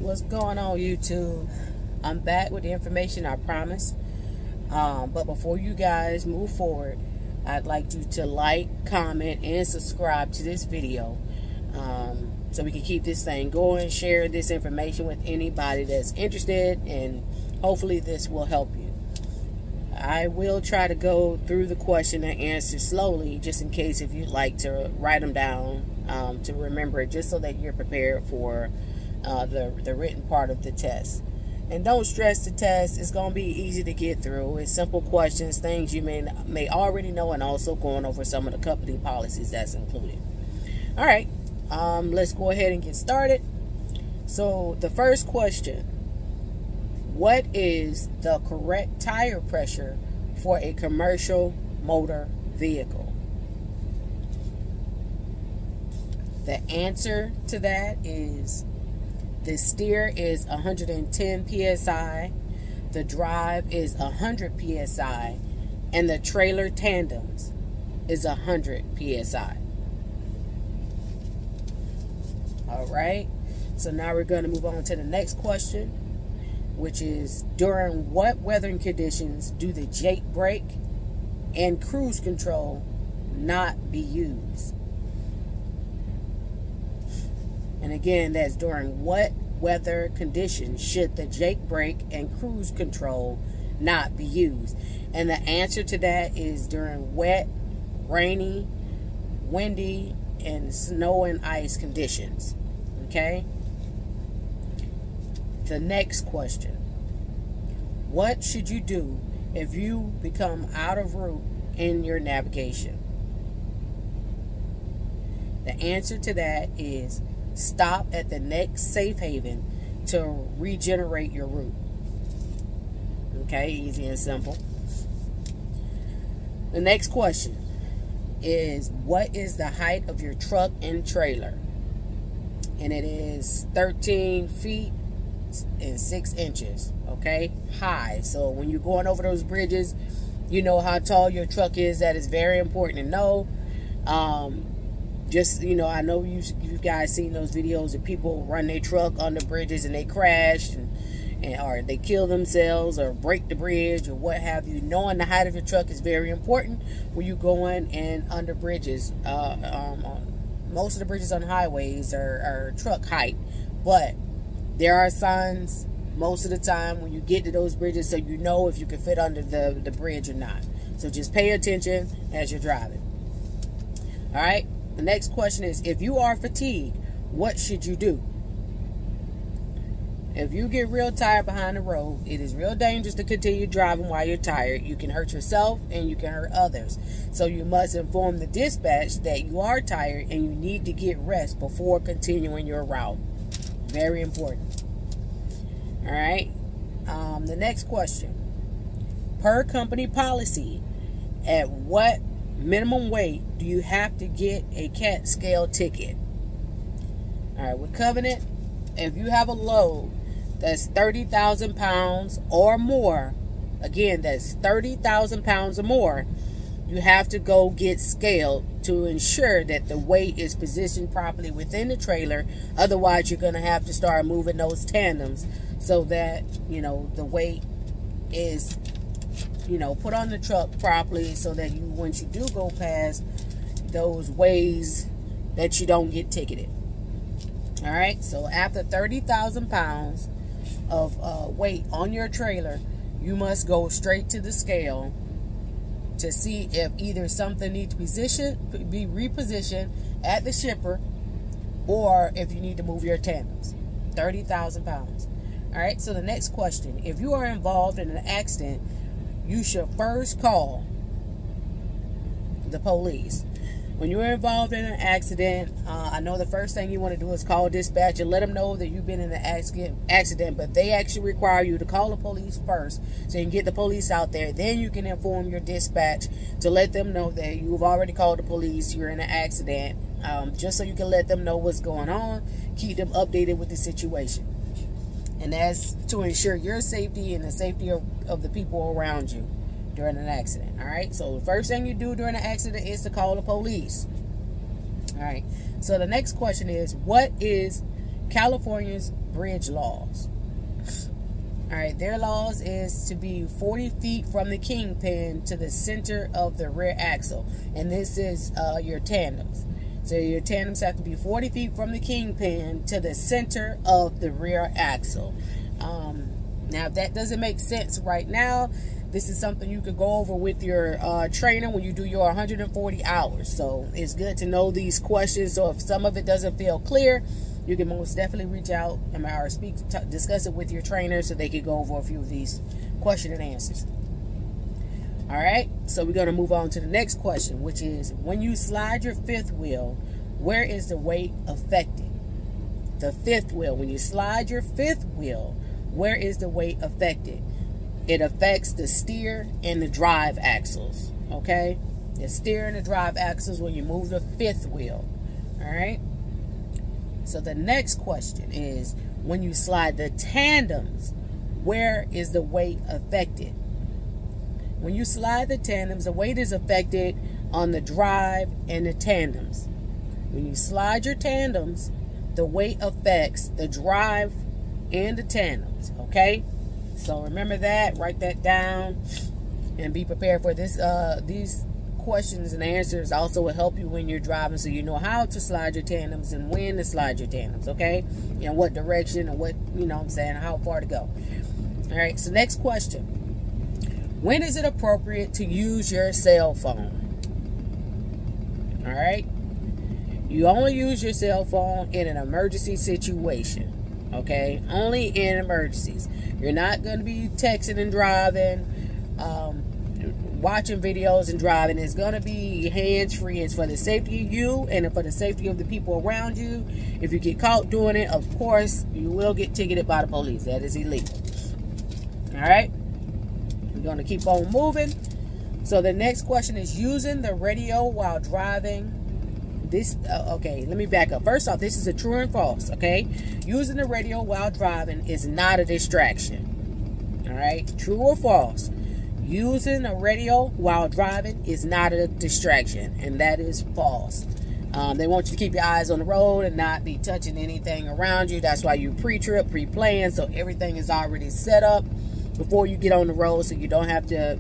What's going on, YouTube? I'm back with the information I promised. But before you guys move forward, I'd like you to like, comment, and subscribe to this video so we can keep this thing going. Share this information with anybody that's interested, and hopefully this will help you. I will try to go through the question and answer slowly, just in case if you'd like to write them down to remember it, just so that you're prepared for the written part of the test. And don't stress the test. It's going to be easy to get through. It's simple questions, things you may already know, and also going over some of the company policies that's included. All right, let's go ahead and get started. So the first question: what is the correct tire pressure for a commercial motor vehicle? The answer to that is the steer is 110 psi, the drive is 100 psi, and the trailer tandems is 100 psi. All right, so now we're going to move on to the next question, which is: during what weathering conditions do the Jake brake and cruise control not be used? And again, that's during what weather conditions should the Jake brake and cruise control not be used? And the answer to that is during wet, rainy, windy, and snow and ice conditions. Okay? The next question: what should you do if you become out of route in your navigation? The answer to that is stop at the next safe haven to regenerate your route. Okay, easy and simple. The next question is: what is the height of your truck and trailer? And it is 13 feet and 6 inches. Okay, high. So when you're going over those bridges, you know how tall your truck is. That is very important to know. Just, you know, I know you guys seen those videos of people run their truck on the bridges and they crash or they kill themselves or break the bridge or what have you. Knowing the height of your truck is very important when you're going and under bridges. Most of the bridges on highways are truck height, but there are signs most of the time when you get to those bridges, so you know if you can fit under the bridge or not. So just pay attention as you're driving. All right. The next question is: if you are fatigued, what should you do? If you get real tired behind the road, it is real dangerous to continue driving while you're tired. You can hurt yourself and you can hurt others. So you must inform the dispatch that you are tired and you need to get rest before continuing your route. Very important. All right. The next question: per company policy, at what minimum weight do you have to get a CAT scale ticket? All right, with Covenant, if you have a load that's 30,000 pounds or more, again, that's 30,000 pounds or more, you have to go get scaled to ensure that the weight is positioned properly within the trailer. Otherwise, you're going to have to start moving those tandems so that, you know, the weight is, you know, put on the truck properly, so that you, once you do go past those ways, that you don't get ticketed. All right, so after 30,000 pounds of weight on your trailer, you must go straight to the scale to see if either something needs to be repositioned at the shipper, or if you need to move your tandems. 30,000 pounds. All right, so the next question: if you are involved in an accident, you should first call the police. When you're involved in an accident, I know the first thing you want to do is call dispatch and let them know that you've been in an accident, but they actually require you to call the police first so you can get the police out there. Then you can inform your dispatch to let them know that you've already called the police, you're in an accident, just so you can let them know what's going on, keep them updated with the situation. And that's to ensure your safety and the safety of the people around you during an accident. All right, so the first thing you do during an accident is to call the police. All right, so the next question is: what is California's bridge laws. All right, their laws is to be 40 feet from the kingpin to the center of the rear axle. And this is your tandems. So your tandems have to be 40 feet from the kingpin to the center of the rear axle. Now, if that doesn't make sense right now, this is something you could go over with your trainer when you do your 140 hours. So it's good to know these questions. So if some of it doesn't feel clear, you can most definitely reach out and discuss it with your trainer so they can go over a few of these question and answers. All right, so we're going to move on to the next question, which is, when you slide your fifth wheel, where is the weight affected? The fifth wheel, when you slide your fifth wheel, where is the weight affected? It affects the steer and the drive axles, okay? The steer and the drive axles when you move the fifth wheel, all right? So the next question is, when you slide the tandems, where is the weight affected? When you slide the tandems, the weight is affected on the drive and the tandems. When you slide your tandems, the weight affects the drive and the tandems, okay? So remember that, write that down, and be prepared for this. These questions and answers also will help you when you're driving, so you know how to slide your tandems and when to slide your tandems, okay? And what direction and what, you know what I'm saying, how far to go. All right, so next question. When is it appropriate to use your cell phone? All right? You only use your cell phone in an emergency situation, okay? Only in emergencies. You're not going to be texting and driving, watching videos and driving. It's going to be hands-free. It's for the safety of you and for the safety of the people around you. If you get caught doing it, of course, you will get ticketed by the police. That is illegal. All right? We're going to keep on moving. So the next question is, using the radio while driving. This, okay, let me back up. First off, this is a true and false, okay? Using the radio while driving is not a distraction. All right? True or false? Using a radio while driving is not a distraction, and that is false. They want you to keep your eyes on the road and not be touching anything around you. That's why you pre-trip, pre-plan, so everything is already set up before you get on the road, so you don't have to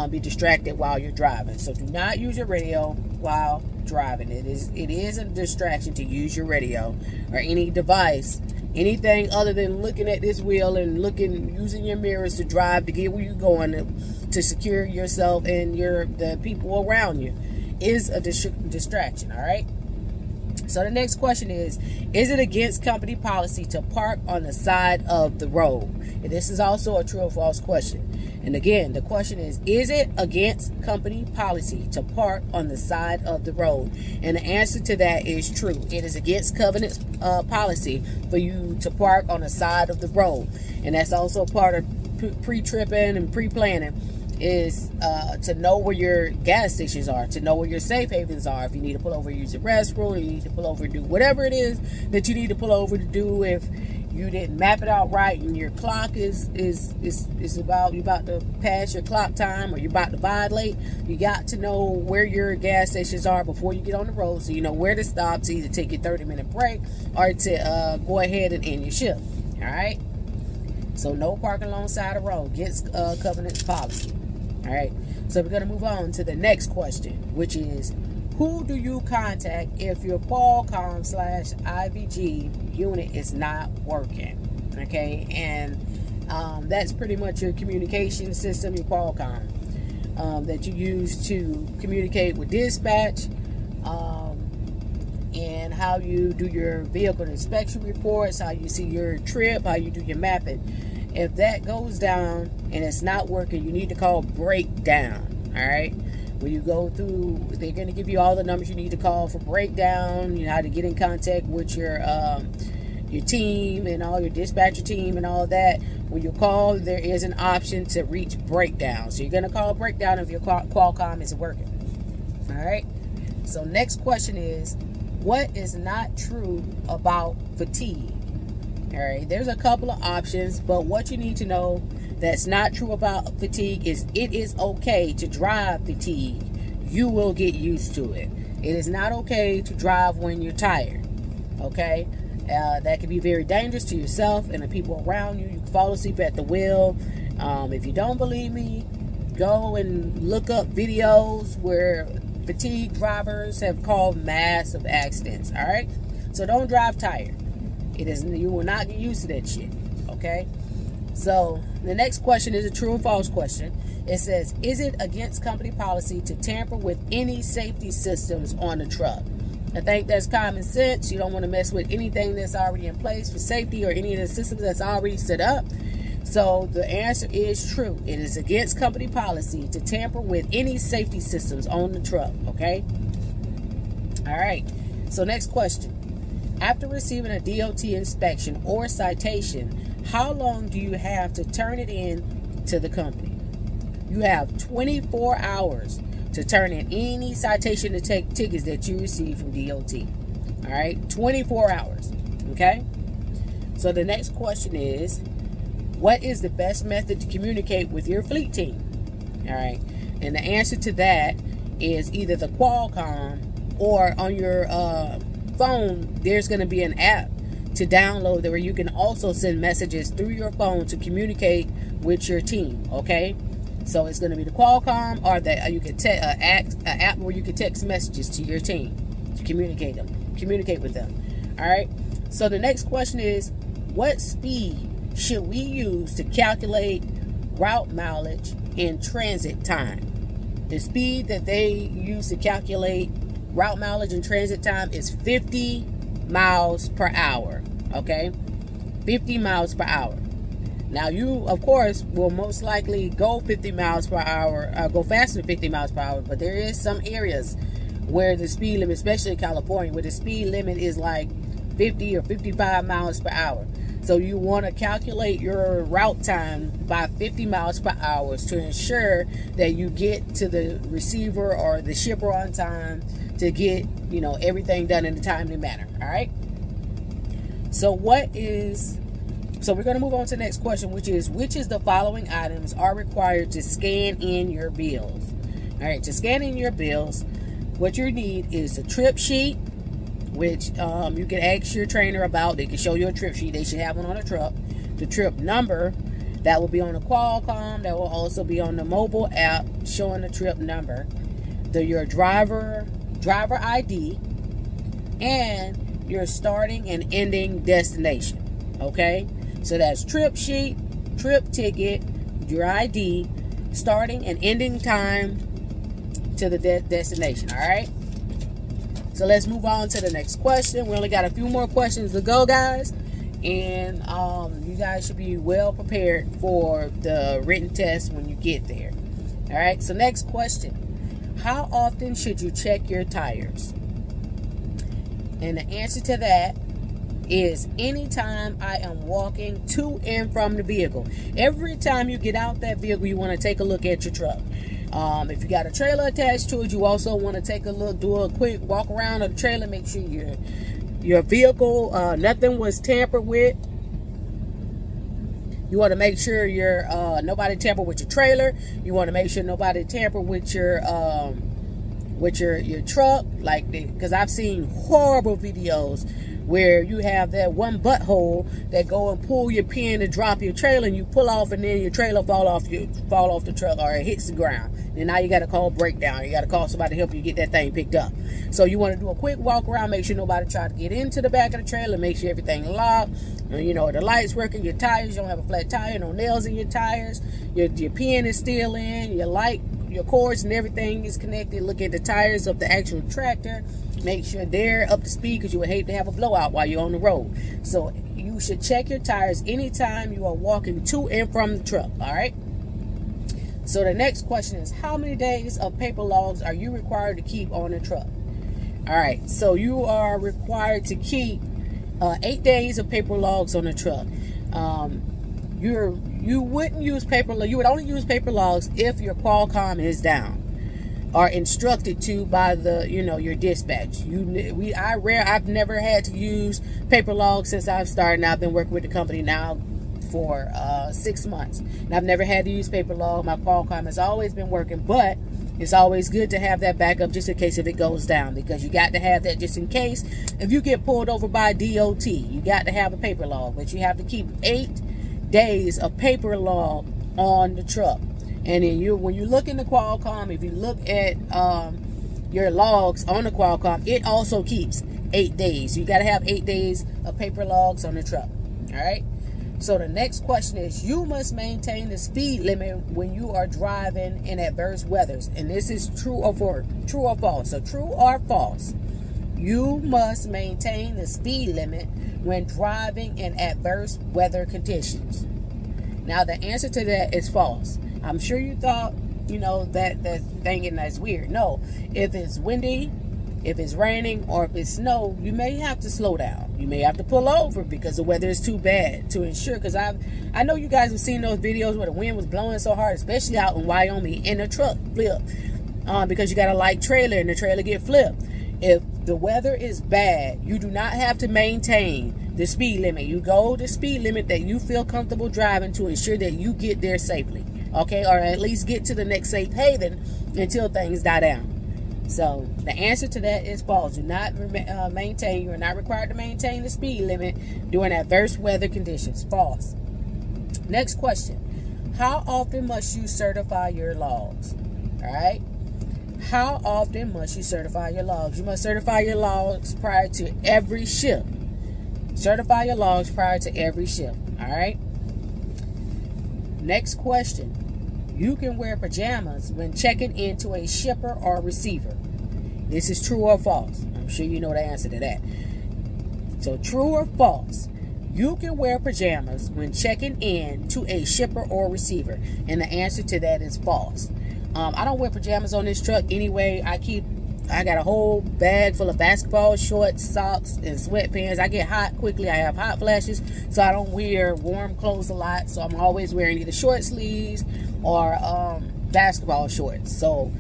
be distracted while you're driving. So do not use your radio while driving. It is a distraction to use your radio or any device, anything other than looking at this wheel and using your mirrors to drive to get where you're going, to secure yourself and the people around you, is a distraction. All right. So the next question is it against company policy to park on the side of the road? And this is also a true or false question. And again, the question is it against company policy to park on the side of the road? And the answer to that is true. It is against covenant's policy for you to park on the side of the road. And that's also part of pre-tripping and pre-planning, is to know where your gas stations are, to know where your safe havens are. If you need to pull over, use the restroom, you need to pull over and do whatever it is that you need to pull over to do. If you didn't map it out right and your clock is about, you're about to pass your clock time or you're about to violate, you got to know where your gas stations are before you get on the road, so you know where to stop to either take your 30-minute break or to go ahead and end your shift. All right? So no parking alongside the road, against covenant's policy. All right, so we're going to move on to the next question, which is, who do you contact if your Qualcomm/IVG unit is not working? Okay, and that's pretty much your communication system, your Qualcomm, that you use to communicate with dispatch, and how you do your vehicle inspection reports, how you see your trip, how you do your mapping. If that goes down and it's not working, you need to call breakdown. All right, when you go through, they're going to give you all the numbers you need to call for breakdown. You know how to get in contact with your team and all your dispatcher team and all that. When you call, there is an option to reach breakdown. So you're going to call breakdown if your Qualcomm isn't working. All right. So next question is, what is not true about fatigue? All right, there's a couple of options, but what you need to know that's not true about fatigue is it is okay to drive fatigue. You will get used to it. It is not okay to drive when you're tired, okay? That can be very dangerous to yourself and the people around you. You can fall asleep at the wheel. If you don't believe me, go and look up videos where fatigued drivers have caused massive accidents. All right, so don't drive tired. You will not get used to that shit. Okay. So the next question is a true or false question. It says, is it against company policy to tamper with any safety systems on the truck? I think that's common sense. You don't want to mess with anything that's already in place for safety or any of the systems that's already set up. So the answer is true. It is against company policy to tamper with any safety systems on the truck. Okay. All right. So next question. After receiving a DOT inspection or citation, how long do you have to turn it in to the company? You have 24 hours to turn in any citation to take tickets that you receive from DOT. All right, 24 hours. Okay. So the next question is, what is the best method to communicate with your fleet team? All right, and the answer to that is either the Qualcomm, or on your phone, there's going to be an app to download where you can also send messages through your phone to communicate with your team. Okay. So it's going to be the Qualcomm, or that you can an app where you can text messages to your team to communicate with them. All right. So the next question is, what speed should we use to calculate route mileage and transit time? The speed that they use to calculate route mileage and transit time is 50 miles per hour. Okay, 50 miles per hour. Now, you, of course, will most likely go 50 miles per hour, go faster than 50 miles per hour, but there is some areas where the speed limit, especially in California, where the speed limit is like 50 or 55 miles per hour. So you want to calculate your route time by 50 miles per hour to ensure that you get to the receiver or the shipper on time to get, you know, everything done in a timely manner. All right. So we're going to move on to the next question, which is the following items are required to scan in your bills? All right, to scan in your bills, what you need is a trip sheet, which you can ask your trainer about. They can show you a trip sheet. They should have one on the truck. The trip number, that will be on the Qualcomm. That will also be on the mobile app showing the trip number. Your driver ID, and your starting and ending destination. Okay, so that's trip sheet, trip ticket, your ID, starting and ending time to the destination. All right. So let's move on to the next question. We only got a few more questions to go, guys. And you guys should be well prepared for the written test when you get there. All right. So next question. How often should you check your tires? And the answer to that is anytime I am walking to and from the vehicle. Every time you get out that vehicle, you want to take a look at your truck. If you got a trailer attached to it, you also want to take a look, do a quick walk around of the trailer, make sure your vehicle, nothing was tampered with. You want to make sure nobody tampered with your trailer. You want to make sure nobody tampered with your truck, like, because I've seen horrible videos where you have that one butthole that go and pull your pin to drop your trailer, and you pull off, and then your trailer fall off the truck, or it hits the ground. And now you got to call breakdown. You got to call somebody to help you get that thing picked up. So you want to do a quick walk around, make sure nobody try to get into the back of the trailer, make sure everything locked, you know, the lights working, your tires, you don't have a flat tire, no nails in your tires, your pin is still in, your cords and everything is connected. Look at the tires of the actual tractor. Make sure they're up to speed, because you would hate to have a blowout while you're on the road. So you should check your tires anytime you are walking to and from the truck. All right. So the next question is, how many days of paper logs are you required to keep on the truck? All right. So you are required to keep 8 days of paper logs on the truck. You wouldn't use you would only use paper logs if your Qualcomm is down, or instructed to by your dispatch. I've never had to use paper logs since I've started. Now I've been working with the company now for 6 months, and I've never had to use paper log. My Qualcomm has always been working, but It's always good to have that backup just in case if it goes down, because you got to have that just in case. If you get pulled over by DOT, you got to have a paper log, but you have to keep 8 days of paper log on the truck. And then when you look in the Qualcomm, if you look at your logs on the Qualcomm, it also keeps 8 days. You got to have 8 days of paper logs on the truck. All right. So the next question is, you must maintain the speed limit when you are driving in adverse weathers. And this is true or false. So true or false, you must maintain the speed limit when driving in adverse weather conditions. Now the answer to that is false. I'm sure you thought, you know, that thinking that's weird. No, if it's windy, if it's raining, or if it's snow, you may have to slow down. You may have to pull over because the weather is too bad to ensure. Because I know you guys have seen those videos where the wind was blowing so hard, especially out in Wyoming, and the truck flipped because you got a light trailer and the trailer get flipped. If the weather is bad, you do not have to maintain the speed limit. You go the speed limit that you feel comfortable driving to ensure that you get there safely. Okay, or at least get to the next safe haven until things die down. So the answer to that is false. Do not maintain. You are not required to maintain the speed limit during adverse weather conditions. False. Next question. How often must you certify your logs? All right. How often must you certify your logs? You must certify your logs prior to every shift. Certify your logs prior to every shift. All right. Next question. You can wear pajamas when checking into a shipper or receiver. This is true or false? I'm sure you know the answer to that. So true or false? You can wear pajamas when checking in to a shipper or receiver. And the answer to that is false. I don't wear pajamas on this truck anyway. I got a whole bag full of basketball shorts, socks, and sweatpants. I get hot quickly. I have hot flashes, so I don't wear warm clothes a lot. So I'm always wearing either short sleeves or basketball shorts. So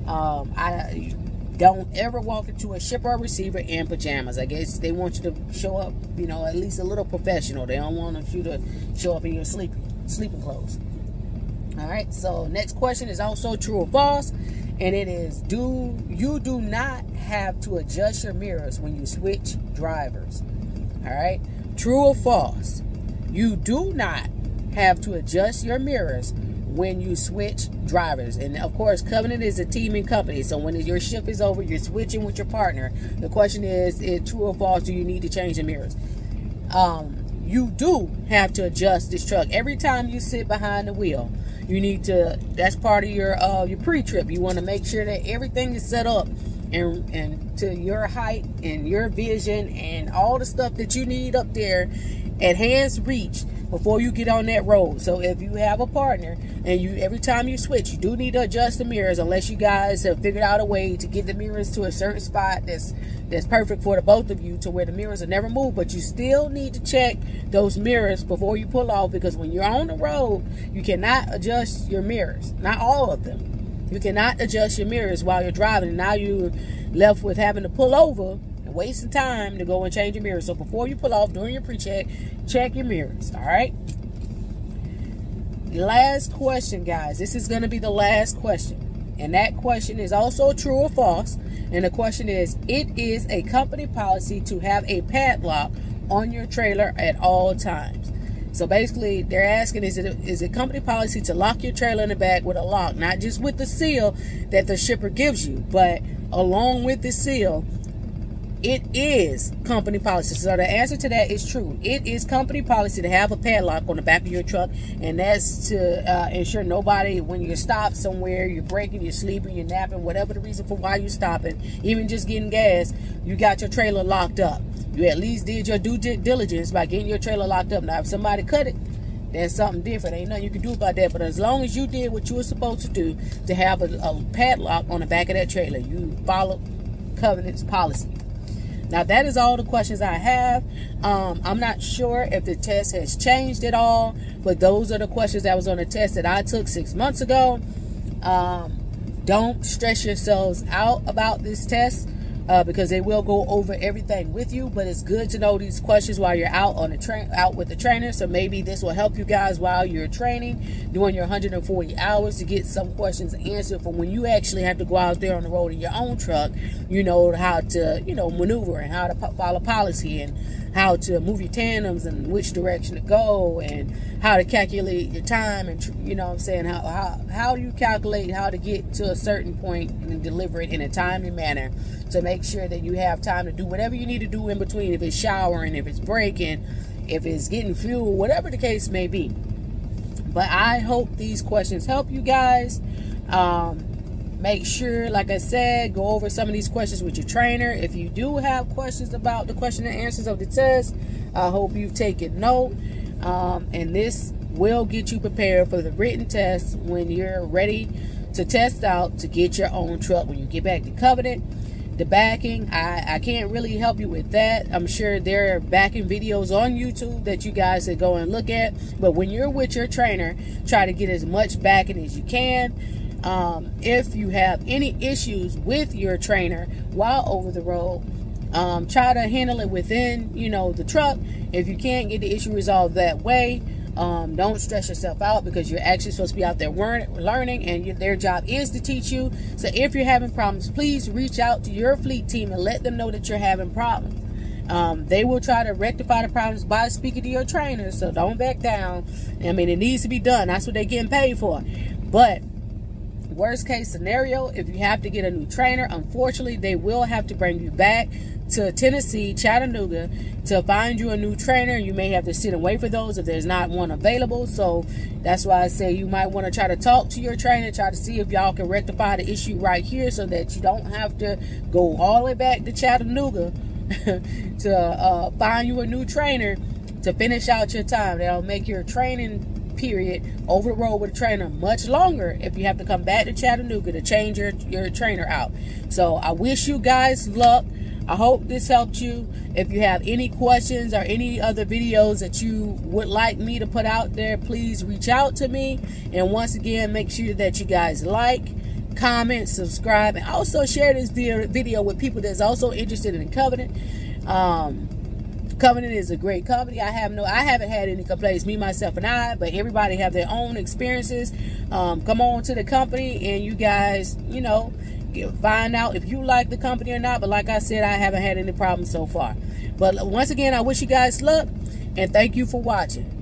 I don't ever walk into a shipper or receiver in pajamas. I guess they want you to show up, you know, at least a little professional. They don't want you to show up in your sleeping clothes. All right, so next question is also true or false, and it is, you do not have to adjust your mirrors when you switch drivers. All right, true or false? You do not have to adjust your mirrors when you switch drivers. And of course, Covenant is a teaming company, so when your shift is over, you're switching with your partner. The question is true or false? Do you need to change the mirrors? You do have to adjust this truck every time you sit behind the wheel. You need to, that's part of your pre-trip. You want to make sure that everything is set up and to your height and your vision and all the stuff that you need up there at hand's reach before you get on that road. So if you have a partner and every time you switch, you do need to adjust the mirrors, unless you guys have figured out a way to get the mirrors to a certain spot that's perfect for the both of you, to where the mirrors will never move. But you still need to check those mirrors before you pull off, because when you're on the road, you cannot adjust your mirrors. Not all of them. You cannot adjust your mirrors while you're driving. And now you're left with having to pull over and wasting time to go and change your mirrors. So before you pull off, during your pre-check, check your mirrors. All right. Last question, guys. This is going to be the last question. And that question is also true or false. And the question is, it is a company policy to have a padlock on your trailer at all times. So basically, they're asking, is it company policy to lock your trailer in the back with a lock? Not just with the seal that the shipper gives you, but along with the seal, it is company policy. So the answer to that is true. It is company policy to have a padlock on the back of your truck, and that's to ensure nobody, when you stop somewhere, you're breaking, you're sleeping, you're napping, whatever the reason for why you're stopping, even just getting gas, you got your trailer locked up. You at least did your due diligence by getting your trailer locked up. Now, if somebody cut it, that's something different. Ain't nothing you can do about that. But as long as you did what you were supposed to do to have a padlock on the back of that trailer, you followed Covenant's policy. Now, that is all the questions I have. I'm not sure if the test has changed at all, but those are the questions that was on the test that I took 6 months ago. Don't stress yourselves out about this test. because they will go over everything with you. But it's good to know these questions while you're out on the out with the trainer. So maybe this will help you guys while you're training, doing your 140 hours, to get some questions answered for when you actually have to go out there on the road in your own truck. You know how to, you know, maneuver and how to follow policy, and how to move your tandems and which direction to go, and how to calculate your time, and you know what I'm saying, how do you calculate how to get to a certain point and deliver it in a timely manner to make sure that you have time to do whatever you need to do in between, if it's showering, if it's breaking, if it's getting fuel, whatever the case may be. But I hope these questions help you guys. Make sure, like I said, go over some of these questions with your trainer. If you do have questions about the question and answers of the test, I hope you've taken note. And this will get you prepared for the written test when you're ready to test out to get your own truck. When you get back to Covenant, the backing, I can't really help you with that. I'm sure there are backing videos on YouTube that you guys can go and look at. But when you're with your trainer, try to get as much backing as you can. If you have any issues with your trainer while over the road, try to handle it within, you know, the truck. If you can't get the issue resolved that way, don't stress yourself out, because you're actually supposed to be out there learning, and their job is to teach you. So if you're having problems, please reach out to your fleet team and let them know that you're having problems. They will try to rectify the problems by speaking to your trainer, so don't back down. I mean, it needs to be done. That's what they're getting paid for. But worst case scenario, if you have to get a new trainer, unfortunately, they will have to bring you back to Tennessee, Chattanooga, to find you a new trainer. You may have to sit and wait for those if there's not one available. So that's why I say you might want to try to talk to your trainer, try to see if y'all can rectify the issue right here, so that you don't have to go all the way back to Chattanooga to find you a new trainer to finish out your time. That'll make your training period over the road with a trainer much longer if you have to come back to Chattanooga to change your trainer out. So I wish you guys luck. I hope this helped you. If you have any questions or any other videos that you would like me to put out there, please reach out to me. And once again, make sure that you guys like, comment, subscribe, and also share this video with people that's also interested in Covenant. Covenant is a great company. I haven't had any complaints, me, myself, and I, but everybody have their own experiences. Come on to the company, and you guys, you know, find out if you like the company or not. But like I said, I haven't had any problems so far. But once again, I wish you guys luck, and thank you for watching.